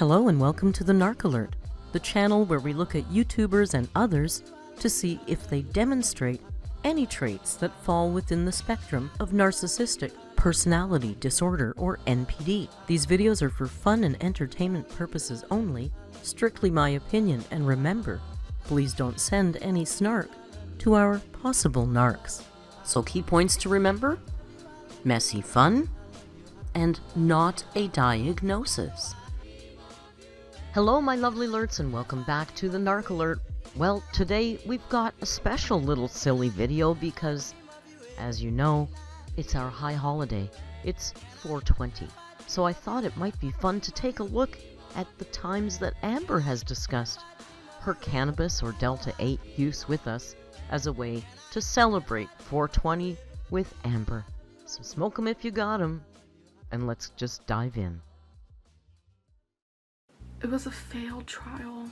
Hello and welcome to the Narc Alert, the channel where we look at YouTubers and others to see if they demonstrate any traits that fall within the spectrum of narcissistic personality disorder or NPD. These videos are for fun and entertainment purposes only, strictly my opinion, and remember, please don't send any snark to our possible narcs. So key points to remember: messy fun and not a diagnosis. Hello my lovely alerts and welcome back to the Narc Alert. Well, today we've got a special little silly video because, as you know, it's our high holiday. It's 420. So I thought it might be fun to take a look at the times that Amber has discussed her cannabis or Delta 8 use with us as a way to celebrate 420 with Amber. So smoke 'em if you got 'em, and let's just dive in. It was a failed trial.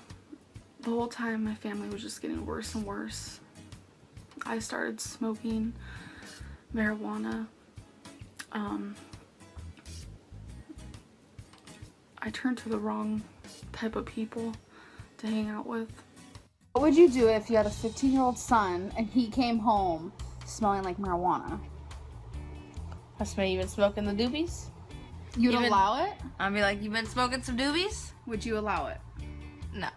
The whole time my family was just getting worse and worse. I started smoking marijuana. I turned to the wrong type of people to hang out with. What would you do if you had a 15-year-old son and he came home smelling like marijuana? I smell you been smoking the doobies? You'd allow it? I'd be like, you been smoking some doobies? Would you allow it? No.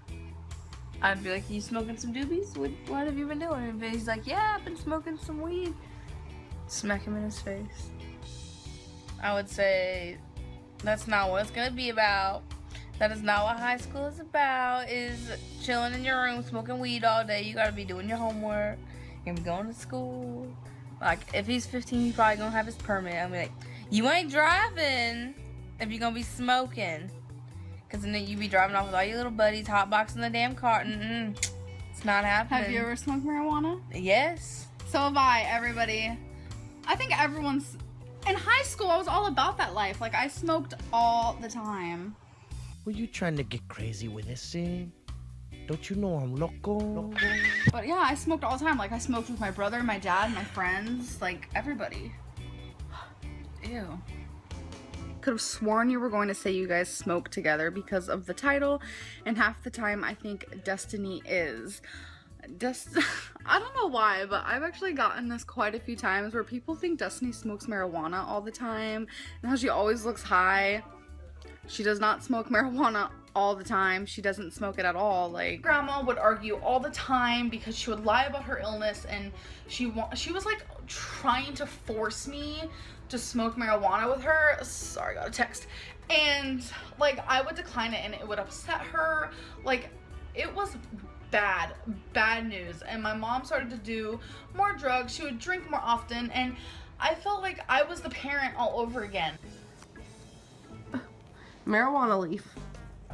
I'd be like, you smoking some doobies? What have you been doing? And he's like, yeah, I've been smoking some weed. Smack him in his face. I would say, that's not what it's gonna be about. That is not what high school is about, is chilling in your room, smoking weed all day. You gotta be doing your homework. You're gonna be going to school. Like, if he's 15, he's probably gonna have his permit. I'm like, you ain't driving if you're gonna be smoking. Cause then you be driving off with all your little buddies, hotboxing the damn car. It's not happening. Have you ever smoked marijuana? Yes. So have I, everybody. I think everyone's... In high school, I was all about that life. Like, I smoked all the time. Were you trying to get crazy with this, eh? Don't you know I'm loco? But yeah, I smoked all the time. Like, I smoked with my brother, my dad, my friends, like, everybody. Ew. Could have sworn you were going to say you guys smoke together because of the title, and half the time I think Destiny is. I don't know why, but I've actually gotten this quite a few times where people think Destiny smokes marijuana all the time and how she always looks high. She does not smoke marijuana all the time. She doesn't smoke it at all. Like, grandma would argue all the time because she would lie about her illness, and she was like trying to force me to smoke marijuana with her. Sorry, I got a text. And like, I would decline it and it would upset her. Like, it was bad news. And my mom started to do more drugs. She would drink more often, and I felt like I was the parent all over again. Marijuana leaf.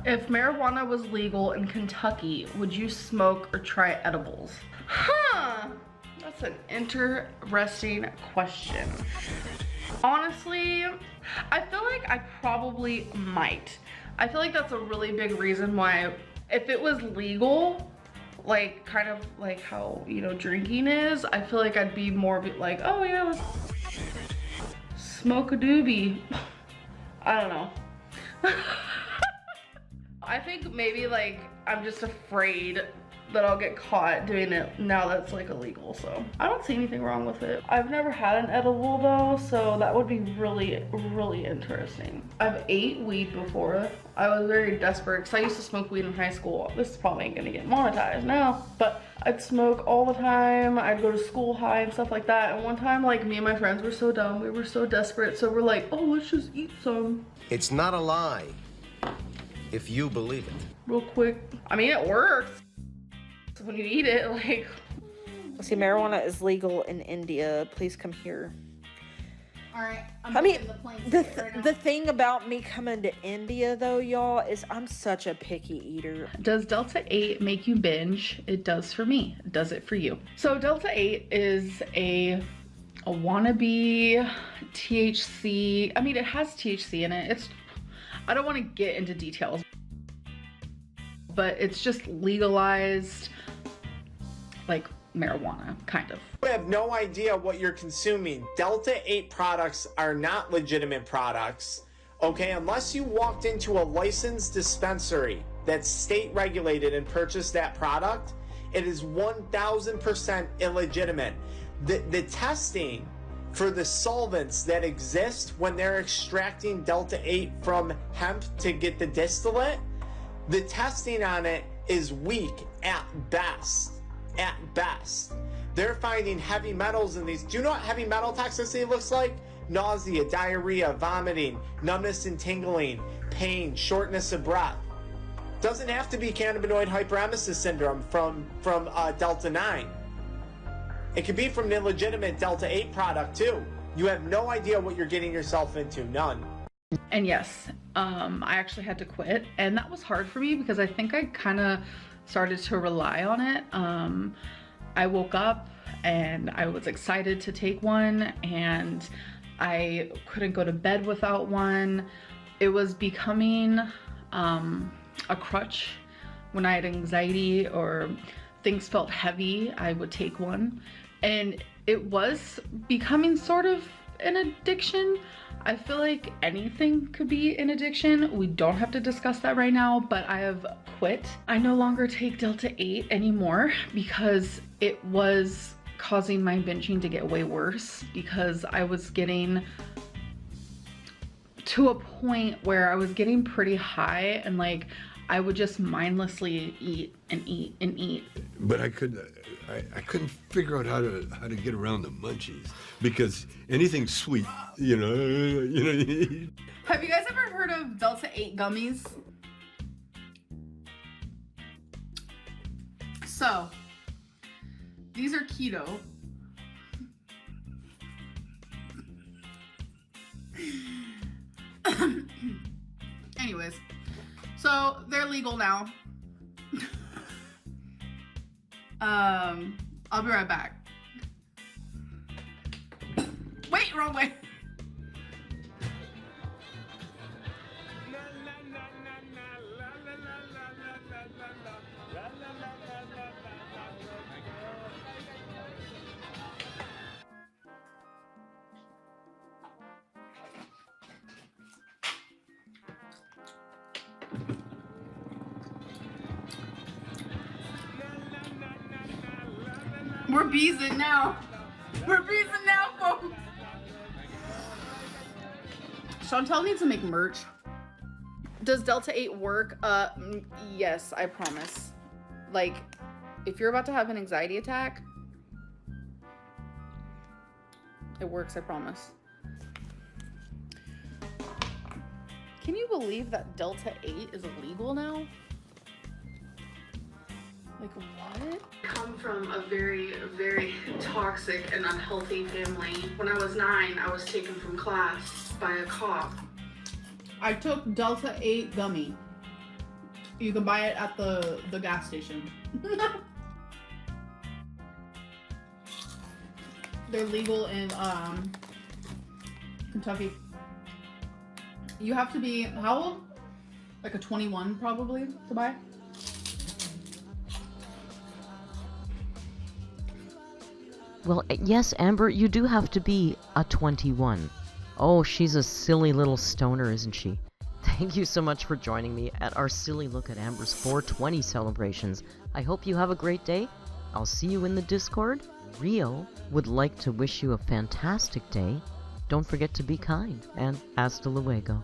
If marijuana was legal in Kentucky, would you smoke or try edibles? Huh, that's an interesting question. Honestly, I feel like I probably might. I feel like that's a really big reason why, if it was legal, like kind of like how, you know, drinking is, I feel like I'd be more like, oh yeah, let's smoke a doobie. I don't know. I think maybe like I'm just afraid that I'll get caught doing it now that it's like illegal, so I don't see anything wrong with it. I've never had an edible though, so that would be really interesting. I've ate weed before. I was very desperate because I used to smoke weed in high school. This is probably ain't gonna get monetized now, but I'd smoke all the time. I'd go to school high and stuff like that. And one time, like, me and my friends were so dumb, we were so desperate, so we're like, oh, let's just eat some. It's not a lie if you believe it. Real quick. I mean, it works. When you eat it, like... See, marijuana is legal in India. Please come here. Alright, I mean, the thing about me coming to India, though, y'all, is I'm such a picky eater. Does Delta 8 make you binge? It does for me. Does it for you? So Delta 8 is a wannabe THC. I mean, it has THC in it. I don't want to get into details, but it's just legalized, like, marijuana, kind of. I have no idea what you're consuming. Delta 8 products are not legitimate products. Okay, unless you walked into a licensed dispensary that's state regulated and purchased that product, it is 1000% illegitimate. The testing for the solvents that exist when they're extracting Delta 8 from hemp to get the distillate, the testing on it is weak at best. At best. They're finding heavy metals in these. Do you know what heavy metal toxicity looks like? Nausea, diarrhea, vomiting, numbness and tingling, pain, shortness of breath. Doesn't have to be cannabinoid hyperemesis syndrome from Delta 9. It could be from an illegitimate Delta 8 product too. You have no idea what you're getting yourself into, none. And yes, I actually had to quit, and that was hard for me because I think I kind of started to rely on it. I woke up and I was excited to take one, and I couldn't go to bed without one. It was becoming a crutch. When I had anxiety or things felt heavy, I would take one, and it was becoming sort of an addiction. I feel like anything could be an addiction. We don't have to discuss that right now, but I have quit. I no longer take Delta 8 anymore because it was causing my binging to get way worse, because I was getting to a point where I was getting pretty high, and like I would just mindlessly eat and eat and eat. But I couldn't figure out how to get around the munchies, because anything sweet, you know. Have you guys ever heard of Delta 8 gummies? So, these are keto. Anyways, so they're legal now. I'll be right back. Wait, wrong way. We're beezing now. We're beezing now, folks. Chantel needs to make merch. Does Delta 8 work? Yes, I promise. Like, if you're about to have an anxiety attack, it works, I promise. Can you believe that Delta 8 is illegal now? Like, what? I come from a very, very toxic and unhealthy family. When I was 9, I was taken from class by a cop. I took Delta 8 gummy. You can buy it at the gas station. They're legal in Kentucky. You have to be, how old? Like a 21 probably to buy. Well, yes, Amber, you do have to be a 21. Oh, she's a silly little stoner, isn't she? Thank you so much for joining me at our silly look at Amber's 420 celebrations. I hope you have a great day. I'll see you in the Discord. Rio would like to wish you a fantastic day. Don't forget to be kind, and hasta luego.